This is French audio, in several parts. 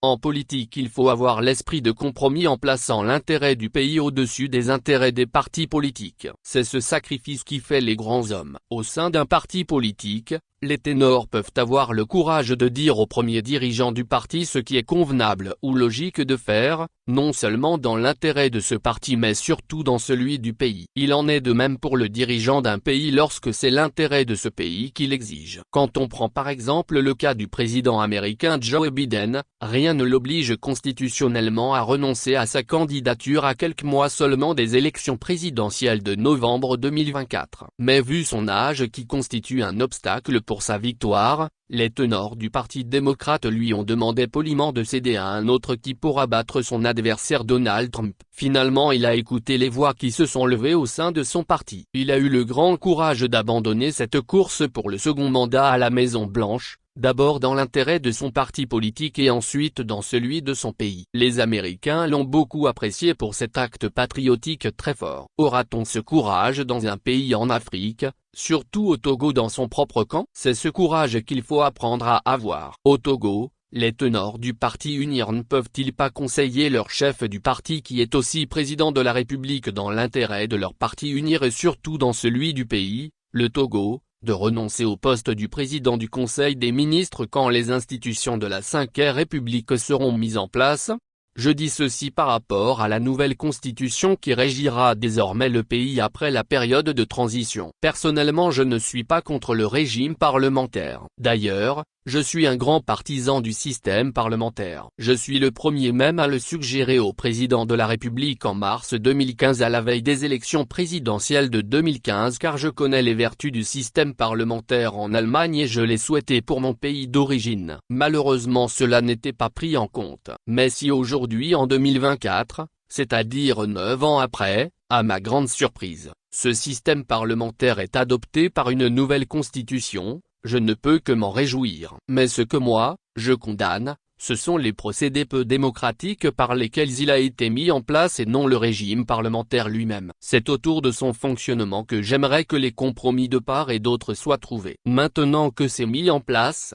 En politique, il faut avoir l'esprit de compromis en plaçant l'intérêt du pays au-dessus des intérêts des partis politiques. C'est ce sacrifice qui fait les grands hommes. Au sein d'un parti politique, les ténors peuvent avoir le courage de dire au premier dirigeant du parti ce qui est convenable ou logique de faire, non seulement dans l'intérêt de ce parti mais surtout dans celui du pays. Il en est de même pour le dirigeant d'un pays lorsque c'est l'intérêt de ce pays qui l'exige. Quand on prend par exemple le cas du président américain Joe Biden, rien ne l'oblige constitutionnellement à renoncer à sa candidature à quelques mois seulement des élections présidentielles de novembre 2024. Mais vu son âge qui constitue un obstacle pour sa victoire, les ténors du Parti démocrate lui ont demandé poliment de céder à un autre qui pourra battre son adversaire Donald Trump. Finalement il a écouté les voix qui se sont levées au sein de son parti. Il a eu le grand courage d'abandonner cette course pour le second mandat à la Maison-Blanche, d'abord dans l'intérêt de son parti politique et ensuite dans celui de son pays. Les Américains l'ont beaucoup apprécié pour cet acte patriotique très fort. Aura-t-on ce courage dans un pays en Afrique, surtout au Togo dans son propre camp? C'est ce courage qu'il faut apprendre à avoir. Au Togo, les ténors du parti UNIR ne peuvent-ils pas conseiller leur chef du parti qui est aussi président de la République dans l'intérêt de leur parti UNIR et surtout dans celui du pays, le Togo, de renoncer au poste du président du Conseil des ministres quand les institutions de la Ve République seront mises en place? Je dis ceci par rapport à la nouvelle constitution qui régira désormais le pays après la période de transition. Personnellement je ne suis pas contre le régime parlementaire. D'ailleurs, je suis un grand partisan du système parlementaire. Je suis le premier même à le suggérer au président de la République en mars 2015 à la veille des élections présidentielles de 2015 car je connais les vertus du système parlementaire en Allemagne et je l'ai souhaité pour mon pays d'origine. Malheureusement cela n'était pas pris en compte. Mais si aujourd'hui en 2024, c'est-à-dire 9 ans après, à ma grande surprise, ce système parlementaire est adopté par une nouvelle constitution, je ne peux que m'en réjouir. Mais ce que moi, je condamne, ce sont les procédés peu démocratiques par lesquels il a été mis en place et non le régime parlementaire lui-même. C'est autour de son fonctionnement que j'aimerais que les compromis de part et d'autre soient trouvés. Maintenant que c'est mis en place,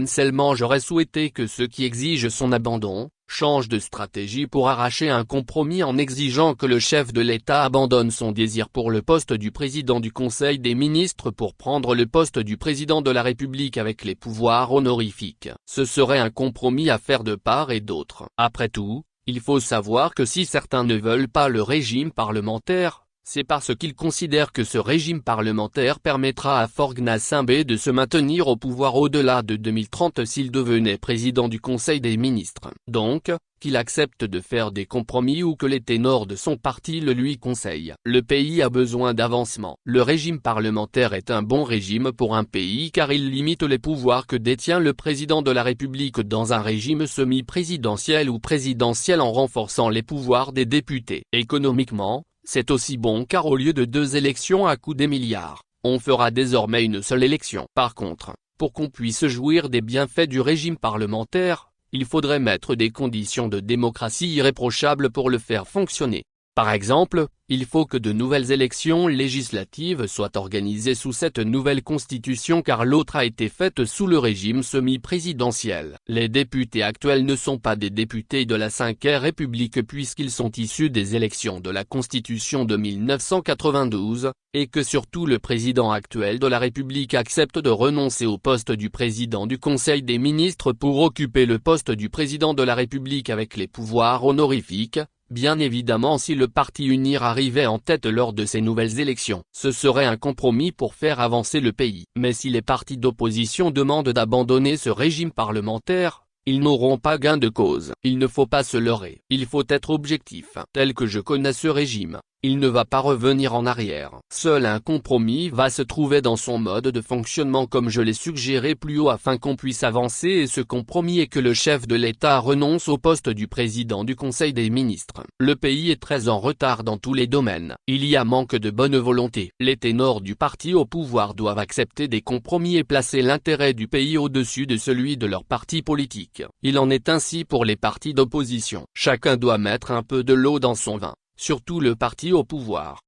seulement j'aurais souhaité que ceux qui exigent son abandon, changent de stratégie pour arracher un compromis en exigeant que le chef de l'État abandonne son désir pour le poste du président du Conseil des ministres pour prendre le poste du président de la République avec les pouvoirs honorifiques. Ce serait un compromis à faire de part et d'autre. Après tout, il faut savoir que si certains ne veulent pas le régime parlementaire, c'est parce qu'ils considèrent que ce régime parlementaire permettra à Faure Gnassingbé de se maintenir au pouvoir au-delà de 2030 s'il devenait président du Conseil des ministres. Donc, qu'il accepte de faire des compromis ou que les ténors de son parti le lui conseillent. Le pays a besoin d'avancement. Le régime parlementaire est un bon régime pour un pays car il limite les pouvoirs que détient le président de la République dans un régime semi-présidentiel ou présidentiel en renforçant les pouvoirs des députés. Économiquement, c'est aussi bon car au lieu de 2 élections à coût des milliards, on fera désormais une seule élection. Par contre, pour qu'on puisse jouir des bienfaits du régime parlementaire, il faudrait mettre des conditions de démocratie irréprochables pour le faire fonctionner. Par exemple, il faut que de nouvelles élections législatives soient organisées sous cette nouvelle constitution car l'autre a été faite sous le régime semi-présidentiel. Les députés actuels ne sont pas des députés de la Ve République puisqu'ils sont issus des élections de la Constitution de 1992, et que surtout le président actuel de la République accepte de renoncer au poste du président du Conseil des ministres pour occuper le poste du président de la République avec les pouvoirs honorifiques. Bien évidemment si le parti UNIR arrivait en tête lors de ces nouvelles élections, ce serait un compromis pour faire avancer le pays. Mais si les partis d'opposition demandent d'abandonner ce régime parlementaire, ils n'auront pas gain de cause. Il ne faut pas se leurrer. Il faut être objectif. Tel que je connais ce régime, il ne va pas revenir en arrière. Seul un compromis va se trouver dans son mode de fonctionnement comme je l'ai suggéré plus haut afin qu'on puisse avancer et ce compromis est que le chef de l'État renonce au poste du président du Conseil des ministres. Le pays est très en retard dans tous les domaines. Il y a manque de bonne volonté. Les ténors du parti au pouvoir doivent accepter des compromis et placer l'intérêt du pays au-dessus de celui de leur parti politique. Il en est ainsi pour les partis d'opposition. Chacun doit mettre un peu de l'eau dans son vin. Surtout le parti au pouvoir.